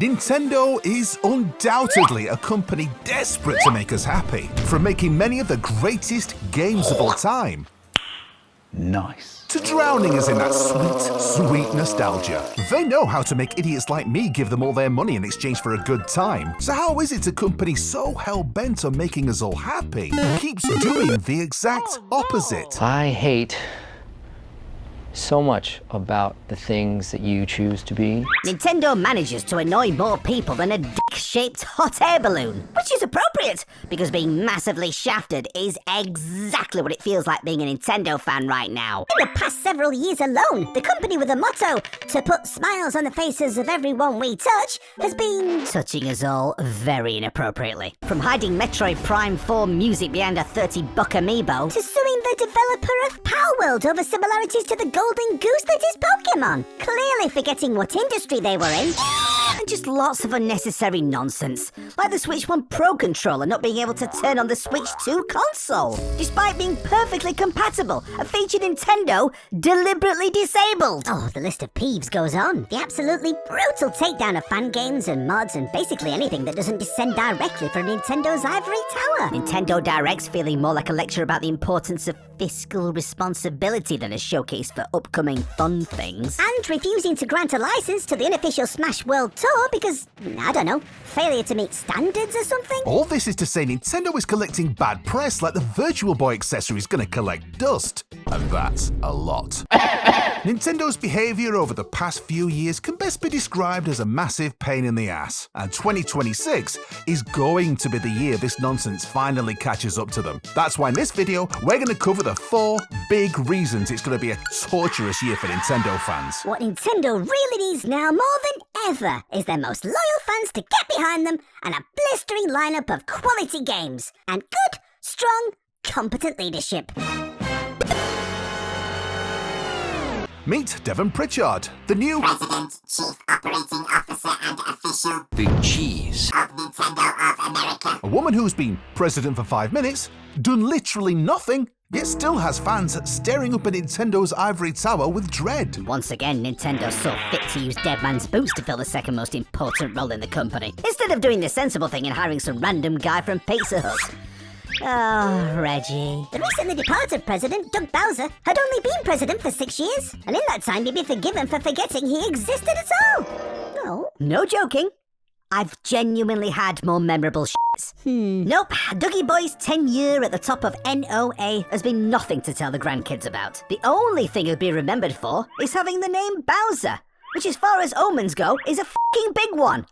Nintendo is undoubtedly a company desperate to make us happy, from making many of the greatest games of all time. Nice. To drowning us in that sweet, sweet nostalgia. They know how to make idiots like me give them all their money in exchange for a good time. So how is it a company so hell-bent on making us all happy keeps doing the exact opposite? I hate so much about the things that you choose to be. Nintendo manages to annoy more people than a dick-shaped hot air balloon, which is appropriate, because being massively shafted is exactly what it feels like being a Nintendo fan right now. In the past several years alone, the company with the motto, to put smiles on the faces of everyone we touch, has been touching us all very inappropriately. From hiding Metroid Prime 4 music behind a $30 amiibo, to suing the developer of Power World over similarities to the golden goose that is Pokemon, clearly forgetting what industry they were in. And just lots of unnecessary nonsense, like the Switch 1 Pro controller not being able to turn on the Switch 2 console, despite being perfectly compatible, a feature Nintendo deliberately disabled. Oh, the list of peeves goes on. The absolutely brutal takedown of fan games and mods and basically anything that doesn't descend directly from Nintendo's ivory tower. Nintendo Direct's feeling more like a lecture about the importance of fiscal responsibility than a showcase for upcoming fun things. And refusing to grant a license to the unofficial Smash World Tour because, I don't know, failure to meet standards or something? All this is to say Nintendo is collecting bad press like the Virtual Boy accessory is going to collect dust. And that's a lot. Nintendo's behaviour over the past few years can best be described as a massive pain in the ass. And 2026 is going to be the year this nonsense finally catches up to them. That's why in this video, we're going to cover the 4 big reasons it's going to be a torturous year for Nintendo fans. What Nintendo really needs now more than ever is their most loyal fans to get behind them and a blistering lineup of quality games and good, strong, competent leadership. Meet Devon Pritchard, the new President, Chief Operating Officer and Official Big cheese. of Nintendo of America. a woman who's been president for 5 minutes, done literally nothing, yet still has fans staring up at Nintendo's ivory tower with dread. Once again, Nintendo saw fit to use Dead Man's Boots to fill the second most important role in the company, instead of doing the sensible thing and hiring some random guy from Pizza Hut. Oh, Reggie. The recently departed president, Doug Bowser, had only been president for 6 years, and in that time he'd be forgiven for forgetting he existed at all. No. No joking. I've genuinely had more memorable shits. Nope, Dougie Boy's tenure at the top of NOA has been nothing to tell the grandkids about. The only thing he'll be remembered for is having the name Bowser, which as far as omens go, is a fucking big one.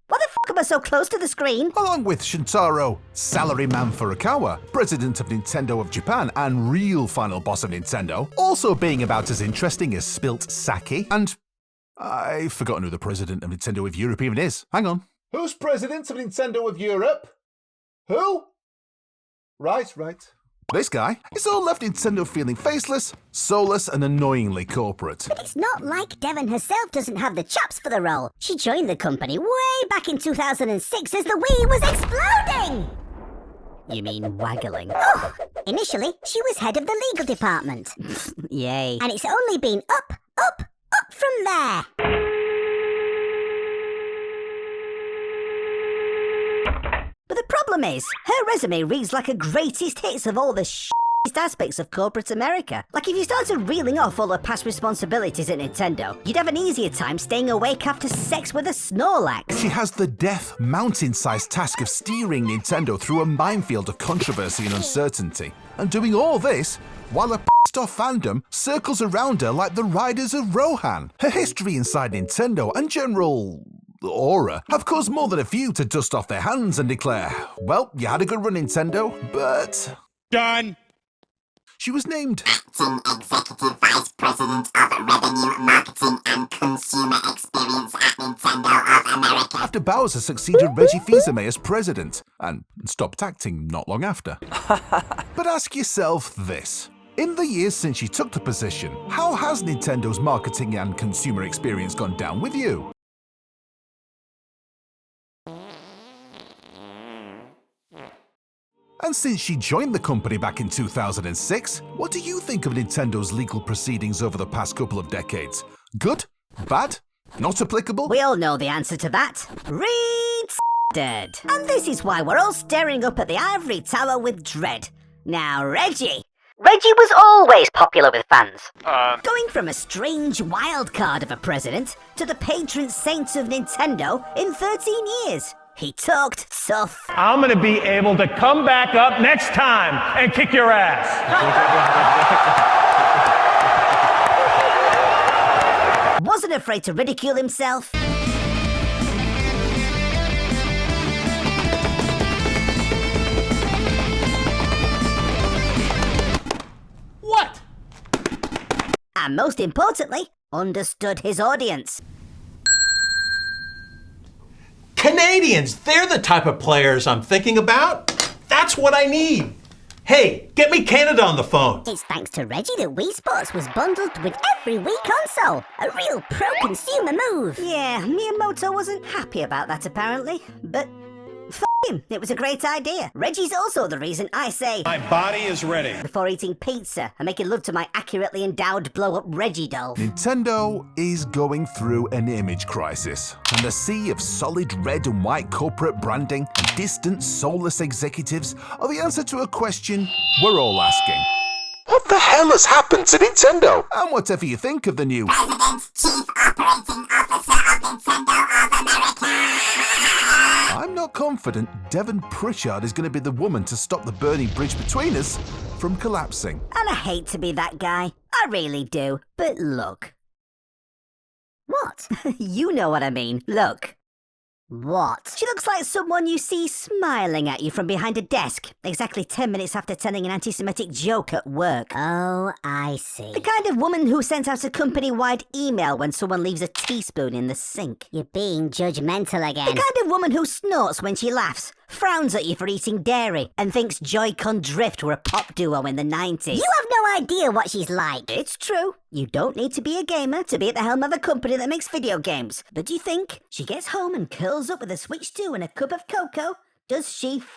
Why the fuck am I so close to the screen? Along with Shintaro Salaryman Furukawa, president of Nintendo of Japan and real final boss of Nintendo, also being about as interesting as spilt sake, and I've forgotten who the president of Nintendo of Europe even is. Hang on. Who's president of Nintendo of Europe? Who? Right. This guy. It's all left Nintendo feeling faceless, soulless, and annoyingly corporate. But it's not like Devon herself doesn't have the chops for the role. She joined the company way back in 2006 as the Wii was exploding! You mean waggling? Oh, initially, she was head of the legal department. Yay. And it's only been up from there. But the problem is, her resume reads like a greatest hits of all the aspects of corporate America. Like if you started reeling off all the past responsibilities at Nintendo, you'd have an easier time staying awake after sex with a Snorlax. She has the death mountain-sized task of steering Nintendo through a minefield of controversy and uncertainty. And doing all this while a pissed-off fandom circles around her like the Riders of Rohan. Her history inside Nintendo and general aura have caused more than a few to dust off their hands and declare, well, you had a good run, Nintendo, but... Done! She was named Acting Executive Vice President of Revenue, Marketing and Consumer Experience at Nintendo of America. after Bowser succeeded Reggie Fils-Aimé as president, and stopped acting not long after. But ask yourself this. In the years since she took the position, how has Nintendo's marketing and consumer experience gone down with you? And since she joined the company back in 2006, what do you think of Nintendo's legal proceedings over the past couple of decades? Good? Bad? Not applicable? We all know the answer to that. Read dead. And this is why we're all staring up at the ivory tower with dread. Now, Reggie. Reggie was always popular with fans. Going from a strange wild card of a president to the patron saint of Nintendo in 13 years. He talked tough. I'm gonna be able to come back up next time and kick your ass. Wasn't afraid to ridicule himself. What? And most importantly, understood his audience. Canadians, they're the type of players I'm thinking about. That's what I need. Hey, get me Canada on the phone. It's thanks to Reggie that Wii Sports was bundled with every Wii console. A real pro-consumer move. Yeah, Miyamoto wasn't happy about that apparently, but f him, it was a great idea. Reggie's also the reason I say My body is ready. before eating pizza and making love to my accurately endowed blow-up Reggie doll. Nintendo is going through an image crisis, and the sea of solid red and white corporate branding and distant, soulless executives are the answer to a question we're all asking. What the hell has happened to Nintendo? And whatever you think of the new President, Chief Operating Officer of Nintendo of America. I'm not confident Devon Pritchard is going to be the woman to stop the burning bridge between us from collapsing. And I hate to be that guy. I really do. But look. What? You know what I mean. Look. What? She looks like someone you see smiling at you from behind a desk, exactly 10 minutes after telling an anti-Semitic joke at work. Oh, I see. The kind of woman who sends out a company-wide email when someone leaves a teaspoon in the sink. You're being judgmental again. The kind of woman who snorts when she laughs, frowns at you for eating dairy, and thinks Joy-Con Drift were a pop duo in the 90s. You have no idea what she's like. It's true. You don't need to be a gamer to be at the helm of a company that makes video games. But do you think she gets home and curls up with a Switch 2 and a cup of cocoa? Does she f***?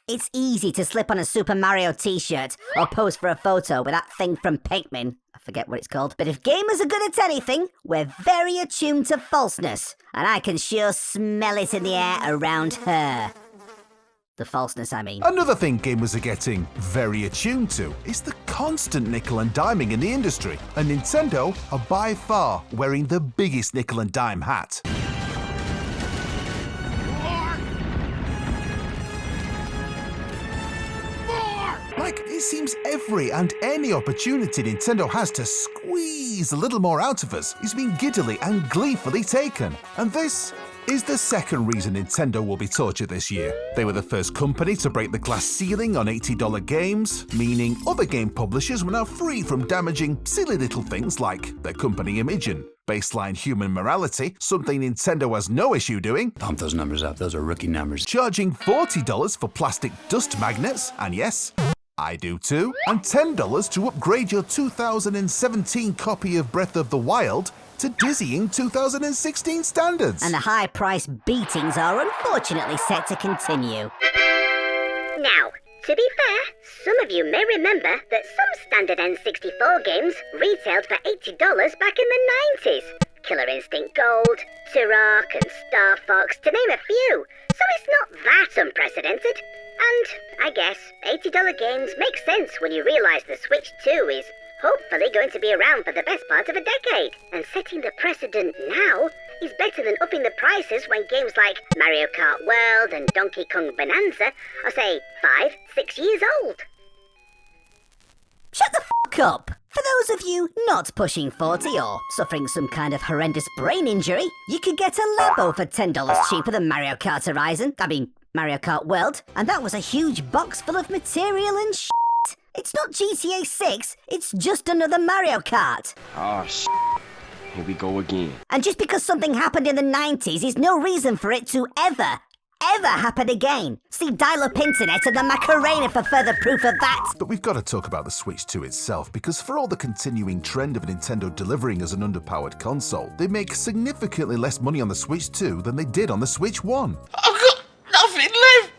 It's easy to slip on a Super Mario t-shirt or pose for a photo with that thing from Pikmin. I forget what it's called. But if gamers are good at anything, we're very attuned to falseness. And I can sure smell it in the air around her. The falseness, I mean. Another thing gamers are getting very attuned to is the constant nickel and diming in the industry, and Nintendo are by far wearing the biggest nickel and dime hat. Like, it seems every and any opportunity Nintendo has to squeeze a little more out of us is being giddily and gleefully taken. And this is the second reason Nintendo will be tortured this year. They were the first company to break the glass ceiling on $80 games, meaning other game publishers were now free from damaging silly little things like their company image and baseline human morality, something Nintendo has no issue doing. Pump those numbers up. Those are rookie numbers. Charging $40 for plastic dust magnets, and yes, I do too, and $10 to upgrade your 2017 copy of Breath of the Wild to dizzying 2016 standards. And the high price beatings are unfortunately set to continue. Now, to be fair, some of you may remember that some standard N64 games retailed for $80 back in the 90s. Killer Instinct Gold, Turok, and Star Fox, to name a few. So it's not that unprecedented. And I guess $80 games make sense when you realise the Switch 2 is hopefully going to be around for the best part of a decade. And setting the precedent now is better than upping the prices when games like Mario Kart World and Donkey Kong Bonanza are, say, 5-6 years old. Shut the f*** up! For those of you not pushing 40 or suffering some kind of horrendous brain injury, you could get a Labo for $10 cheaper than Mario Kart Horizon. Mario Kart World, and that was a huge box full of material and shit. It's not GTA 6, it's just another Mario Kart. Oh, here we go again. And just because something happened in the 90s is no reason for it to ever happen again. See dial-up internet and the Macarena for further proof of that. But we've got to talk about the Switch 2 itself, because for all the continuing trend of Nintendo delivering as an underpowered console, they make significantly less money on the Switch 2 than they did on the Switch 1. I've got nothing left.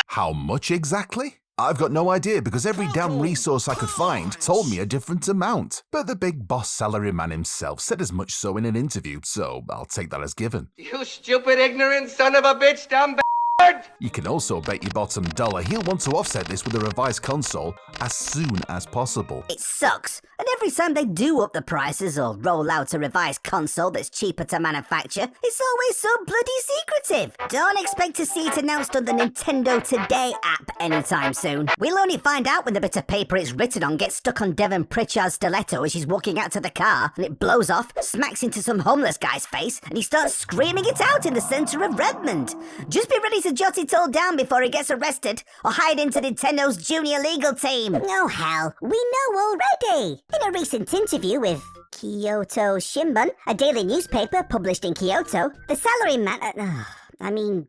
How much exactly? I've got no idea because every damn resource I could find told me a different amount. But the big boss salaryman himself said as much so in an interview, so I'll take that as given. You stupid, ignorant son of a bitch, dumb bastard! You can also bet your bottom dollar he'll want to offset this with a revised console as soon as possible. It sucks, and every time they do up the prices or roll out a revised console that's cheaper to manufacture, it's always so bloody secretive. Don't expect to see it announced on the Nintendo Today app anytime soon. We'll only find out when the bit of paper it's written on gets stuck on Devon Pritchard's stiletto as she's walking out to the car, and it blows off, smacks into some homeless guy's face, and he starts screaming it out in the centre of Redmond. Just be ready to jot it all down before he gets arrested, or hide into Nintendo's junior legal team. Oh hell, we know already! In a recent interview with Kyoto Shimbun, a daily newspaper published in Kyoto, the salaryman,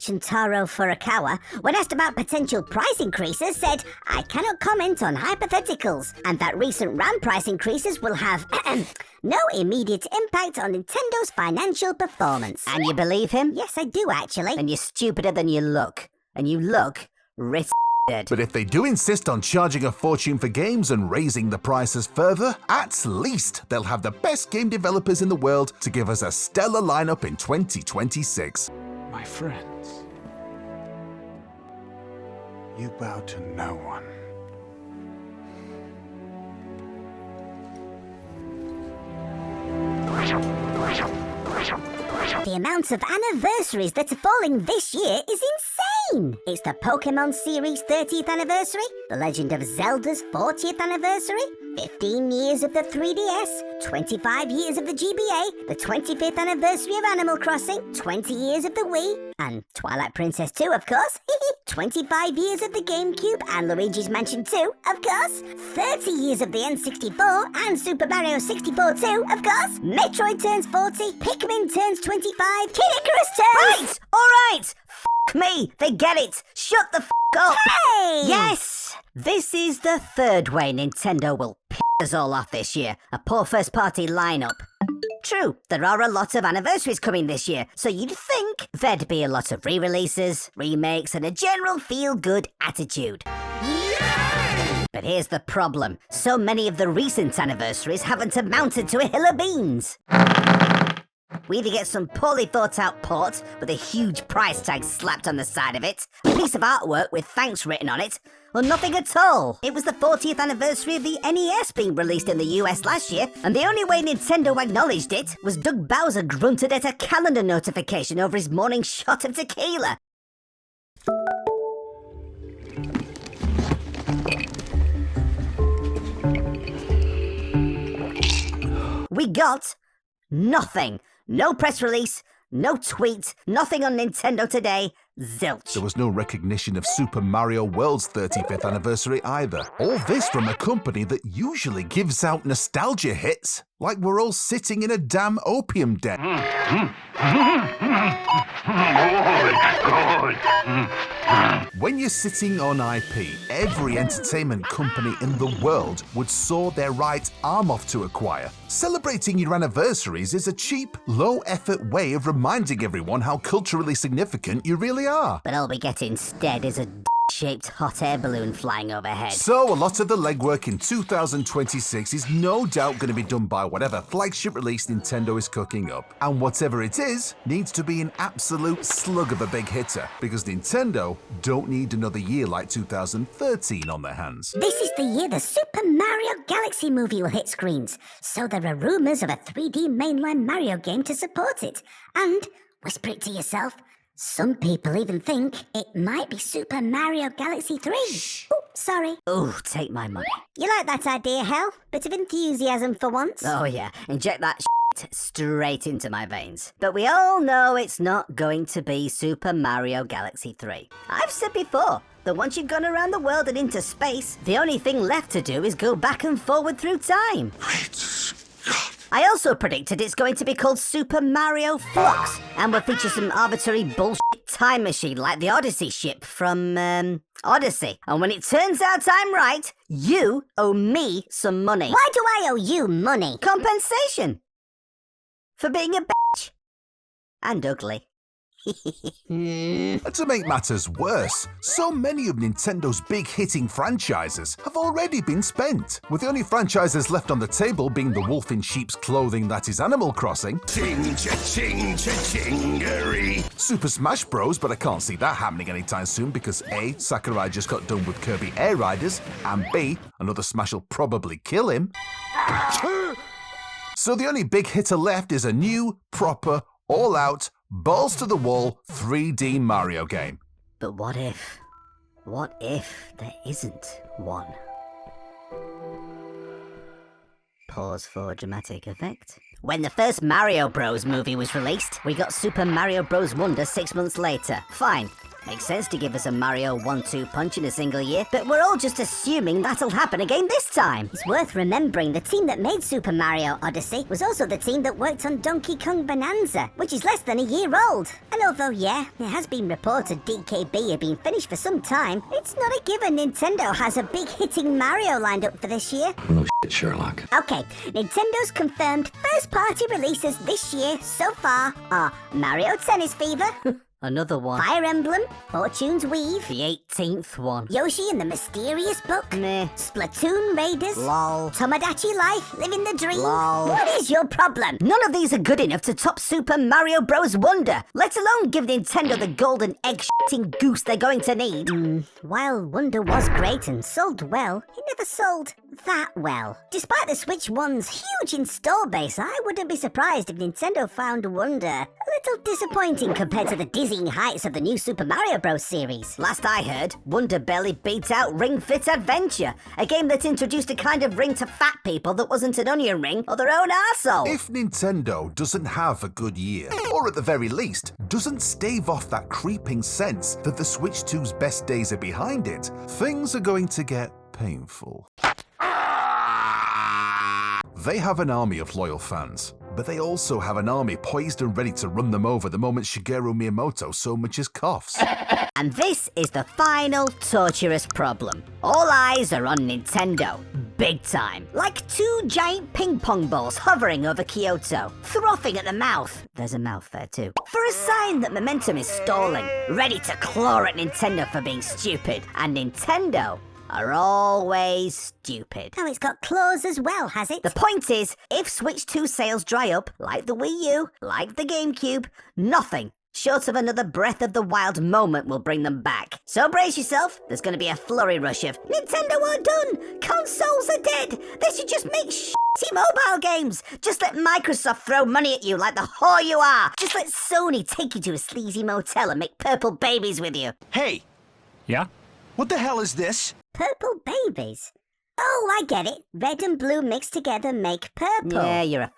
Shintaro Furukawa, when asked about potential price increases, said, "I cannot comment on hypotheticals, and that recent RAM price increases will have no immediate impact on Nintendo's financial performance." And you believe him? Yes, I do actually. And you're stupider than you look. And you look retarded. But if they do insist on charging a fortune for games and raising the prices further, at least they'll have the best game developers in the world to give us a stellar lineup in 2026. My friends, you bow to no one. The amount of anniversaries that are falling this year is insane! It's the Pokemon series 30th anniversary, The Legend of Zelda's 40th anniversary, 15 years of the 3DS, 25 years of the GBA, the 25th anniversary of Animal Crossing, 20 years of the Wii, and Twilight Princess 2, of course, 25 years of the GameCube and Luigi's Mansion 2, of course, 30 years of the N64 and Super Mario 64 too, of course, Metroid turns 40, Pikmin turns 25, Kid Icarus turns... Right! Alright! F*** me! They get it! Shut the f*** up! Hey! Yes! This is the third way Nintendo will piss us all off this year. A poor first-party lineup. True, there are a lot of anniversaries coming this year, so you'd think there'd be a lot of re-releases, remakes, and a general feel-good attitude. Yay! But here's the problem. So many of the recent anniversaries haven't amounted to a hill of beans. We either get some poorly thought-out port with a huge price tag slapped on the side of it, a piece of artwork with thanks written on it, or nothing at all. It was the 40th anniversary of the NES being released in the US last year, and the only way Nintendo acknowledged it was Doug Bowser grunted at a calendar notification over his morning shot of tequila. We got nothing. No press release, no tweet, nothing on Nintendo Today, zilch. There was no recognition of Super Mario World's 35th anniversary either. All this from a company that usually gives out nostalgia hits, like we're all sitting in a damn opium den. When you're sitting on IP, every entertainment company in the world would saw their right arm off to acquire. Celebrating your anniversaries is a cheap, low-effort way of reminding everyone how culturally significant you really are. But all we get instead is a shaped hot air balloon flying overhead. So a lot of the legwork in 2026 is no doubt going to be done by whatever flagship release Nintendo is cooking up. And whatever it is, needs to be an absolute slug of a big hitter, because Nintendo don't need another year like 2013 on their hands. This is the year the Super Mario Galaxy movie will hit screens, so there are rumours of a 3D mainline Mario game to support it. And, whisper it to yourself, some people even think it might be Super Mario Galaxy 3. Ooh, sorry. Ooh, take my money. You like that idea, Hell? Bit of enthusiasm for once. Oh yeah, inject that shit straight into my veins. But we all know it's not going to be Super Mario Galaxy 3. I've said before that once you've gone around the world and into space, the only thing left to do is go back and forward through time. I also predicted it's going to be called Super Mario Flux, and will feature some arbitrary bullshit time machine like the Odyssey ship from, Odyssey. And when it turns out I'm right, you owe me some money. Why do I owe you money? Compensation. For being a bitch. And ugly. And to make matters worse, so many of Nintendo's big hitting franchises have already been spent, with the only franchises left on the table being the wolf in sheep's clothing that is Animal Crossing, Ching-cha-ching-cha-chingery. Super Smash Bros, but I can't see that happening anytime soon because A, Sakurai just got done with Kirby Air Riders, and B, another Smash will probably kill him. So the only big hitter left is a new, proper, all-out, balls-to-the-wall 3D Mario game. But what if there isn't one? Pause for dramatic effect. When the first Mario Bros movie was released, we got Super Mario Bros. Wonder 6 months later. Fine. Makes sense to give us a Mario 1-2 punch in a single year, but we're all just assuming that'll happen again this time. It's worth remembering the team that made Super Mario Odyssey was also the team that worked on Donkey Kong Bonanza, which is less than a year old. And although, yeah, it has been reported DKB had been finished for some time, it's not a given Nintendo has a big hitting Mario lined up for this year. No shit, Sherlock. Okay, Nintendo's confirmed first-party releases this year so far are Mario Tennis Fever, Another one. Fire Emblem, Fortune's Weave, The 18th one. Yoshi and the Mysterious Book, Meh. Splatoon Raiders, Lol. Tomodachi Life, Living the Dream. Lol. What is your problem? None of these are good enough to top Super Mario Bros. Wonder, let alone give Nintendo the golden egg-shitting goose they're going to need. While Wonder was great and sold well, it never sold that well. Despite the Switch One's huge install base, I wouldn't be surprised if Nintendo found Wonder a little disappointing compared to the dizzying heights of the new Super Mario Bros. Series. Last I heard, Wonder barely beat out Ring Fit Adventure, a game that introduced a kind of ring to fat people that wasn't an onion ring or their own arsehole. If Nintendo doesn't have a good year, or at the very least, doesn't stave off that creeping sense that the Switch 2's best days are behind it, things are going to get painful. They have an army of loyal fans, but they also have an army poised and ready to run them over the moment Shigeru Miyamoto so much as coughs. And this is the final torturous problem. All eyes are on Nintendo. Big time. Like two giant ping pong balls hovering over Kyoto, frothing at the mouth. There's a mouth there too. For a sign that momentum is stalling, ready to claw at Nintendo for being stupid. And Nintendo are always stupid. Oh, it's got claws as well, has it? The point is, if Switch 2 sales dry up, like the Wii U, like the GameCube, nothing short of another Breath of the Wild moment will bring them back. So brace yourself, there's going to be a flurry rush of Nintendo are done! Consoles are dead! They should just make shitty mobile games! Just let Microsoft throw money at you like the whore you are! Just let Sony take you to a sleazy motel and make purple babies with you! Hey! Yeah? What the hell is this? Purple babies? Oh, I get it. Red and blue mixed together make purple. Yeah, you're a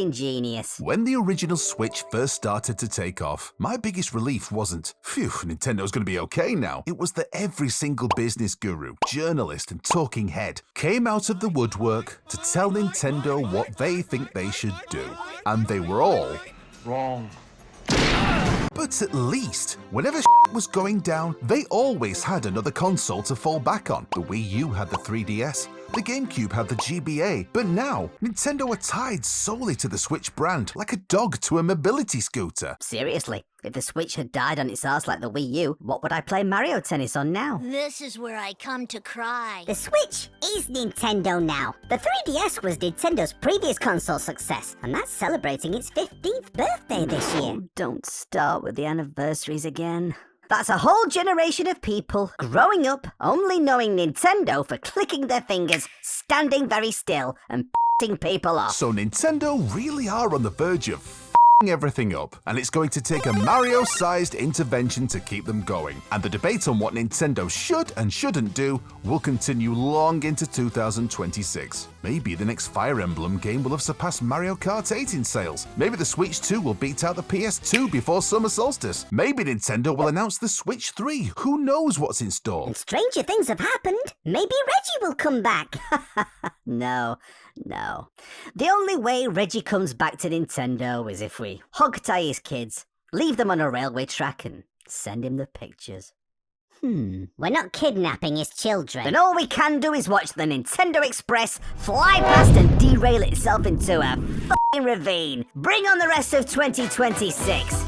genius. When the original Switch first started to take off, my biggest relief wasn't, phew, Nintendo's gonna be okay now. It was that every single business guru, journalist, and talking head came out of the woodwork to tell Nintendo what they think they should do. And they were all Wrong. But at least, whenever was going down, they always had another console to fall back on. The Wii U had the 3DS, the GameCube had the GBA, but now, Nintendo are tied solely to the Switch brand, like a dog to a mobility scooter. Seriously, if the Switch had died on its arse like the Wii U, what would I play Mario Tennis on now? This is where I come to cry. The Switch is Nintendo now. The 3DS was Nintendo's previous console success, and that's celebrating its 15th birthday this year. Oh, don't start with the anniversaries again. That's a whole generation of people growing up only knowing Nintendo for clicking their fingers, standing very still, and p***ing people off. So Nintendo really are on the verge of everything up, and it's going to take a Mario-sized intervention to keep them going. And the debate on what Nintendo should and shouldn't do will continue long into 2026. Maybe the next Fire Emblem game will have surpassed Mario Kart 8 in sales. Maybe the Switch 2 will beat out the PS2 before summer solstice. Maybe Nintendo will announce the Switch 3. Who knows what's in store? And stranger things have happened. Maybe Reggie will come back. No. The only way Reggie comes back to Nintendo is if we hog-tie his kids, leave them on a railway track, and send him the pictures. We're not kidnapping his children. Then all we can do is watch the Nintendo Express fly past and derail itself into a f***ing ravine. Bring on the rest of 2026.